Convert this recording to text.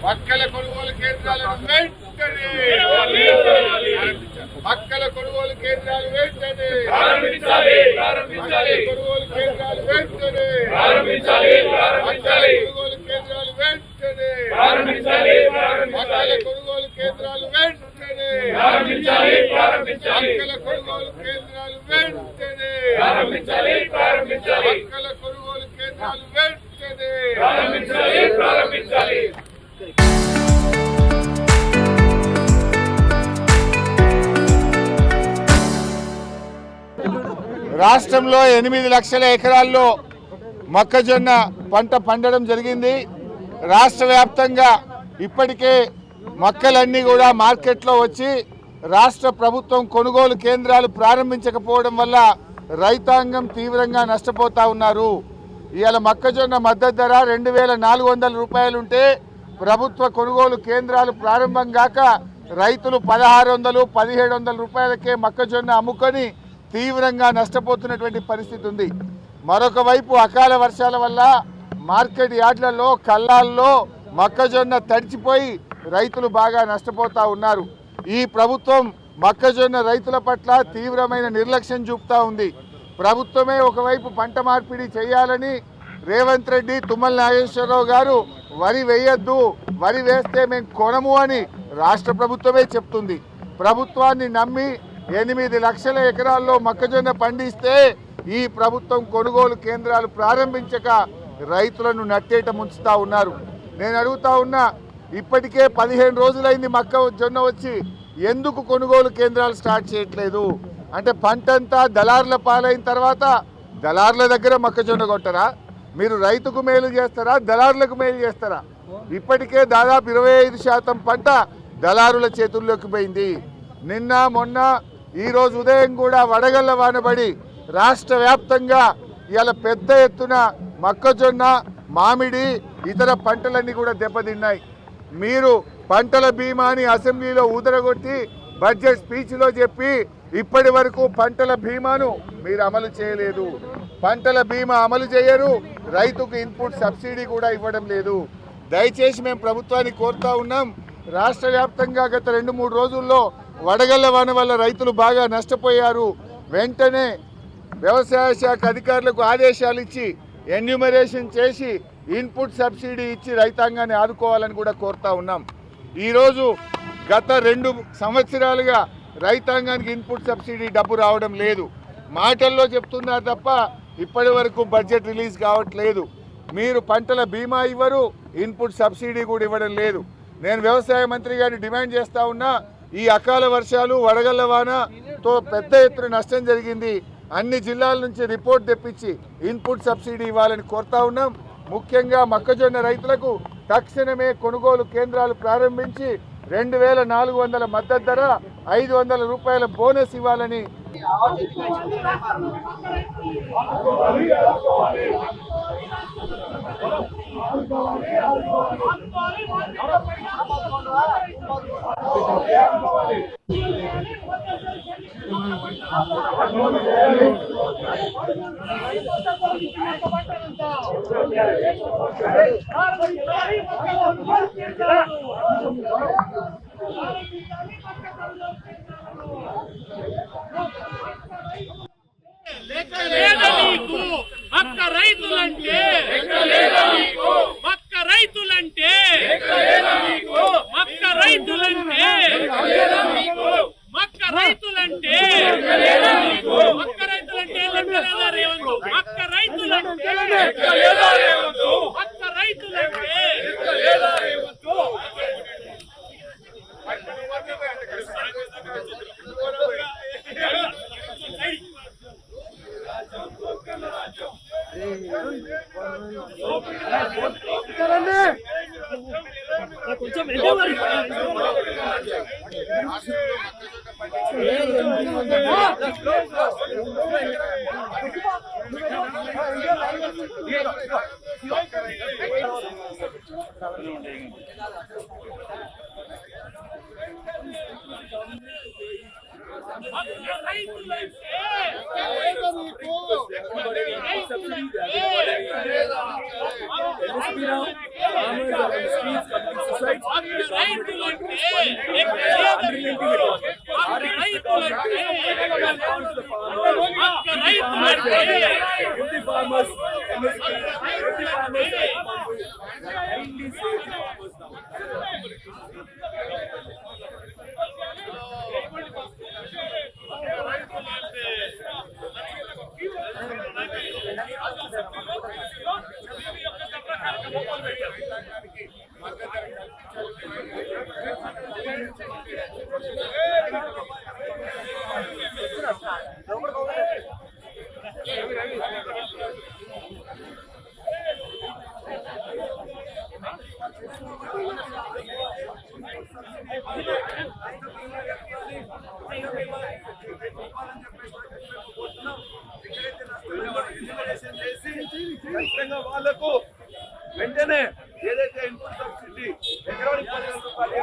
మక్కల కొనుగోలు కేంద్రాలను వెంటనే మక్కల కొనుగోలు కేంద్రాలు వెంటనే కొనుగోలు కేంద్రాలు వెంటనే కొనుగోలు కేంద్రాలు వెంటనే మక్కల కొనుగోలు కేంద్రాలు వెంటనే మక్కల కొనుగోలు కేంద్రాలు వెంటనే మక్కల కొనుగోలు కేంద్రాలు వెంటనే రాష్ట్రంలో 8 లక్షల ఎకరాల్లో మొక్కజొన్న పంట పండడం జరిగింది. రాష్ట్ర వ్యాప్తంగా ఇప్పటికే మొక్కలన్నీ కూడా మార్కెట్లో వచ్చి రాష్ట్ర ప్రభుత్వం కొనుగోలు కేంద్రాలు ప్రారంభించకపోవడం వల్ల రైతాంగం తీవ్రంగా నష్టపోతా ఉన్నారు. ఇవాళ మొక్కజొన్న మద్దతు ధర 2400 రూపాయలుంటే ప్రభుత్వ కొనుగోలు కేంద్రాలు ప్రారంభం కాక రైతులు 1600, 1700 రూపాయలకే మొక్కజొన్న అమ్ముకొని తీవ్రంగా నష్టపోతున్నటువంటి పరిస్థితి ఉంది. మరొక వైపు అకాల వర్షాల వల్ల మార్కెట్ యార్డ్లలో కల్లాల్లో మొక్కజొన్న తడిచిపోయి రైతులు బాగా నష్టపోతూ ఉన్నారు. ఈ ప్రభుత్వం మొక్కజొన్న రైతుల పట్ల తీవ్రమైన నిర్లక్ష్యం చూపుతూ ఉంది. ప్రభుత్వమే ఒకవైపు పంట మార్పిడి చేయాలని రేవంత్ రెడ్డి, తుమ్మల నాగేశ్వరరావు గారు వరి వేయొద్దు, వరి వేస్తే మేము కొనము అని రాష్ట్ర ప్రభుత్వమే చెప్తుంది. ప్రభుత్వాన్ని నమ్మి 8 లక్షల ఎకరాల్లో మొక్కజొన్న పండిస్తే ఈ ప్రభుత్వం కొనుగోలు కేంద్రాలు ప్రారంభించక రైతులను నట్టేట ముంచుతా ఉన్నారు. నేను అడుగుతా ఉన్నా, ఇప్పటికే 15 రోజులైంది మొక్కజొన్న వచ్చి, ఎందుకు కొనుగోలు కేంద్రాలు స్టార్ట్ చేయట్లేదు? అంటే పంటంతా దళారుల పాలైన తర్వాత దళారుల దగ్గర మొక్కజొన్న కొట్టరా? మీరు రైతుకు మేలు చేస్తారా, దళారులకు మేలు చేస్తారా? ఇప్పటికే దాదాపు 25% పంట దళారుల చేతుల్లోకి పోయింది. నిన్న మొన్న ఈరోజు ఉదయం కూడా వడగళ్ల వానబడి రాష్ట్ర వ్యాప్తంగా ఇలా పెద్ద ఎత్తున మొక్కజొన్న, మామిడి, ఇతర పంటలన్నీ కూడా దెబ్బతిన్నాయి. మీరు పంటల బీమాని అసెంబ్లీలో ఊదరగొట్టి బడ్జెట్ స్పీచ్లో చెప్పి ఇప్పటి వరకు పంటల బీమాను మీరు అమలు చేయలేదు. పంటల బీమా అమలు చేయరు, రైతుకు ఇన్పుట్ సబ్సిడీ కూడా ఇవ్వడం లేదు. దయచేసి మేము ప్రభుత్వాన్ని కోరుతా ఉన్నాం, రాష్ట్ర వ్యాప్తంగా గత 2-3 రోజుల్లో వడగళ్ల వాన వల్ల రైతులు బాగా నష్టపోయారు. వెంటనే వ్యవసాయ శాఖ అధికారులకు ఆదేశాలు ఇచ్చి ఎన్యూమరేషన్ చేసి ఇన్పుట్ సబ్సిడీ ఇచ్చి రైతాంగాన్ని ఆదుకోవాలని కూడా కోరుతా ఉన్నాం. ఈరోజు గత 2 సంవత్సరాలుగా రైతాంగానికి ఇన్పుట్ సబ్సిడీ డబ్బు రావడం లేదు. మాటల్లో చెప్తున్నారు తప్ప ఇప్పటి వరకు బడ్జెట్ రిలీజ్ కావట్లేదు. మీరు పంటల బీమా ఇవ్వరు, ఇన్పుట్ సబ్సిడీ కూడా ఇవ్వడం లేదు. నేను వ్యవసాయ మంత్రి గారిని డిమాండ్ చేస్తూ ఉన్నా, ఈ అకాల వర్షాలు, వడగళ్ల వానతో పెద్ద ఎత్తున నష్టం జరిగింది. అన్ని జిల్లాల నుంచి రిపోర్ట్ తెప్పించి ఇన్పుట్ సబ్సిడీ ఇవ్వాలని కోరుతా ఉన్నాం. ముఖ్యంగా మొక్కజొన్న రైతులకు తక్షణమే కొనుగోలు కేంద్రాలు ప్రారంభించి 2400 మద్దతు ధర, 500 రూపాయల బోనస్ ఇవ్వాలని మక్క రైతులంటే మక్క రైతులంటే మక్క రైతులంటే మక్క రైతులంటే మక్క రైతులంటే రేవంతు మక్క రైతులంటే మక్క రైతులంటే కొంచెం Farmers are on the streets, వాళ్ళకు వెంటనే ఏదైతే ఇన్పుట్ సబ్సిడీ ఎకరానికి 10,000 రూపాయలు